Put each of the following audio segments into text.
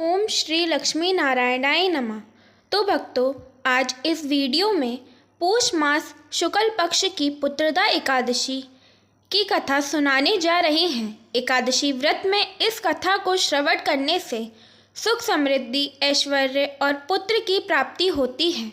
ओम श्री लक्ष्मी नारायणाय नमः। तो भक्तों, आज इस वीडियो में पौष मास शुक्ल पक्ष की पुत्रदा एकादशी की कथा सुनाने जा रहे हैं। एकादशी व्रत में इस कथा को श्रवण करने से सुख समृद्धि ऐश्वर्य और पुत्र की प्राप्ति होती है।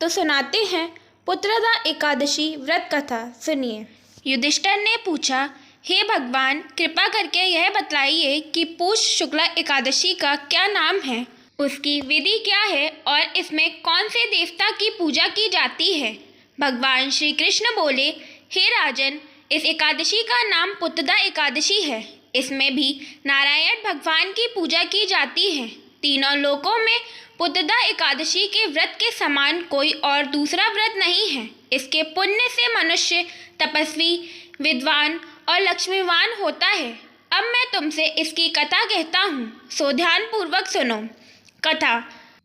तो सुनाते हैं पुत्रदा एकादशी व्रत कथा। सुनिए। युधिष्ठिर ने पूछा, हे भगवान, कृपा करके यह बतलाइए कि पौष शुक्ला एकादशी का क्या नाम है, उसकी विधि क्या है और इसमें कौन से देवता की पूजा की जाती है। भगवान श्री कृष्ण बोले, हे राजन, इस एकादशी का नाम पुत्रदा एकादशी है। इसमें भी नारायण भगवान की पूजा की जाती है। तीनों लोकों में पुत्रदा एकादशी के व्रत के समान कोई और दूसरा व्रत नहीं है। इसके पुण्य से मनुष्य तपस्वी, विद्वान और लक्ष्मीवान होता है। अब मैं तुमसे इसकी कथा कहता हूँ, सो ध्यान पूर्वक सुनो। कथा।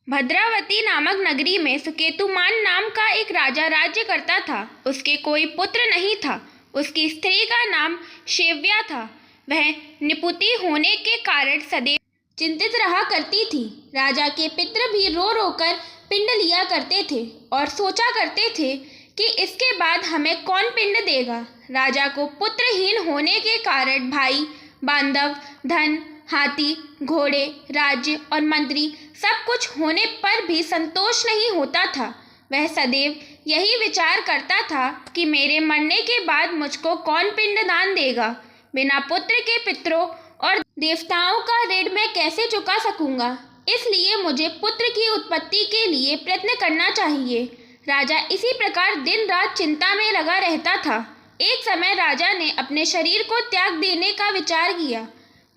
भद्रावती नामक नगरी में सुकेतुमान नाम का एक राजा राज्य करता था। उसके कोई पुत्र नहीं था। उसकी स्त्री का नाम शेव्या था। वह निपुति होने के कारण सदैव चिंतित रहा करती थी। राजा के पितृ भी रो रो कर पिंड लिया करते थे और सोचा करते थे कि इसके बाद हमें कौन पिंड देगा। राजा को पुत्रहीन होने के कारण भाई, बांधव, धन, हाथी, घोड़े, राज्य और मंत्री सब कुछ होने पर भी संतोष नहीं होता था। वह सदैव यही विचार करता था कि मेरे मरने के बाद मुझको कौन पिंडदान देगा। बिना पुत्र के पितरों और देवताओं का ऋण मैं कैसे चुका सकूंगा। इसलिए मुझे पुत्र की उत्पत्ति के लिए प्रयत्न करना चाहिए। राजा इसी प्रकार दिन रात चिंता में लगा रहता था। एक समय राजा ने अपने शरीर को त्याग देने का विचार किया,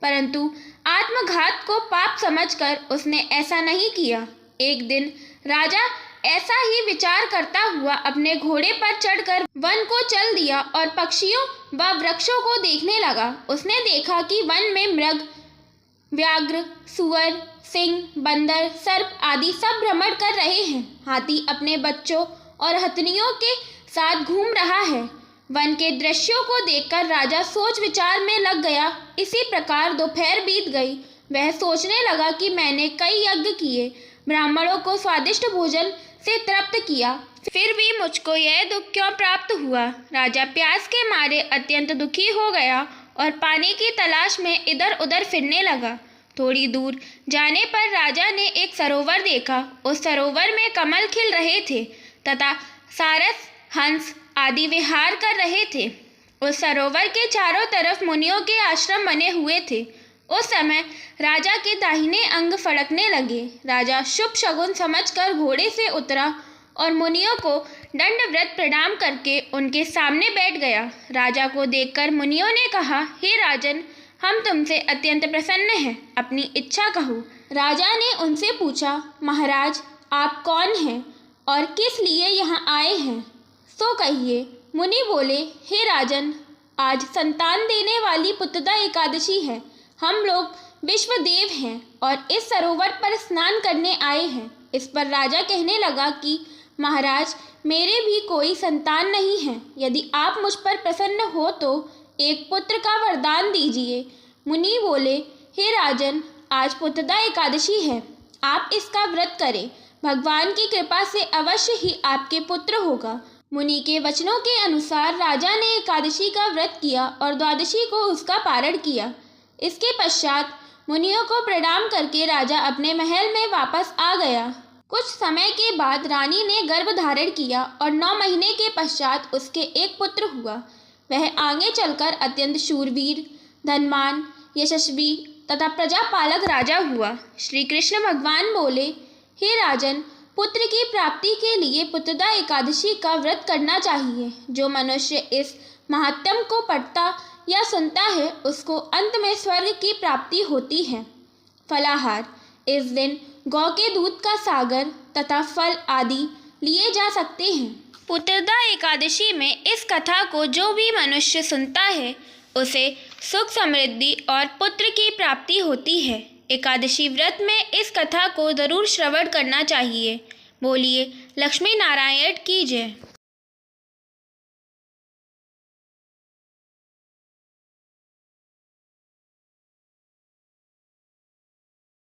परंतु आत्मघात को पाप समझकर उसने ऐसा नहीं किया। एक दिन राजा ऐसा ही विचार करता हुआ अपने घोड़े पर चढ़कर वन को चल दिया और पक्षियों व वृक्षों को देखने लगा। उसने देखा कि वन में मृग, व्याघ्र, सुअर, सिंह, बंदर, सर्प आदि सब भ्रमण कर रहे हैं। हाथी अपने बच्चों और हथनियों के साथ घूम रहा है। वन के दृश्यों को देखकर राजा सोच विचार में लग गया। इसी प्रकार दोपहर बीत गई। वह सोचने लगा कि मैंने कई यज्ञ किए, ब्राह्मणों को स्वादिष्ट भोजन से तृप्त किया, फिर भी मुझको यह दुख क्यों प्राप्त हुआ। राजा प्यास के मारे अत्यंत दुखी हो गया और पानी की तलाश में इधर उधर फिरने लगा। थोड़ी दूर जाने पर राजा ने एक सरोवर देखा। उस सरोवर में कमल खिल रहे थे तथा सारस, हंस आदि विहार कर रहे थे। उस सरोवर के चारों तरफ मुनियों के आश्रम बने हुए थे। उस समय राजा के दाहिने अंग फड़कने लगे। राजा शुभ शगुन समझकर घोड़े से उतरा और मुनियों को दंडवत प्रणाम करके उनके सामने बैठ गया। राजा को देखकर मुनियों ने कहा, हे राजन, हम तुमसे अत्यंत प्रसन्न हैं, अपनी इच्छा कहो। राजा ने उनसे पूछा, महाराज, आप कौन हैं और किस लिए यहाँ आए हैं, सो कहिए। मुनि बोले, हे राजन, आज संतान देने वाली पुत्रदा एकादशी है। हम लोग विश्वदेव हैं और इस सरोवर पर स्नान करने आए हैं। इस पर राजा कहने लगा कि महाराज, मेरे भी कोई संतान नहीं है। यदि आप मुझ पर प्रसन्न हो तो एक पुत्र का वरदान दीजिए। मुनि बोले, हे राजन, आज पुत्रदा एकादशी है, आप इसका व्रत करें। भगवान की कृपा से अवश्य ही आपके पुत्र होगा। मुनि के वचनों के अनुसार राजा ने एकादशी का व्रत किया और द्वादशी को उसका पारण किया। इसके पश्चात मुनियों को प्रणाम करके राजा अपने महल में वापस आ गया। कुछ समय के बाद रानी ने गर्भ धारण किया और 9 महीने के पश्चात उसके एक पुत्र हुआ। वह आगे चलकर अत्यंत शूरवीर, धनवान, यशस्वी तथा प्रजापालक राजा हुआ। श्री कृष्ण भगवान बोले, हे राजन, पुत्र की प्राप्ति के लिए पुत्रदा एकादशी का व्रत करना चाहिए। जो मनुष्य इस महात्म्य को पढ़ता या सुनता है, उसको अंत में स्वर्ग की प्राप्ति होती है। फलाहार। इस दिन गौ के दूध का सागर तथा फल आदि लिए जा सकते हैं। पुत्रदा एकादशी में इस कथा को जो भी मनुष्य सुनता है, उसे सुख समृद्धि और पुत्र की प्राप्ति होती है। एकादशी व्रत में इस कथा को जरूर श्रवण करना चाहिए। बोलिए लक्ष्मी नारायण की जय।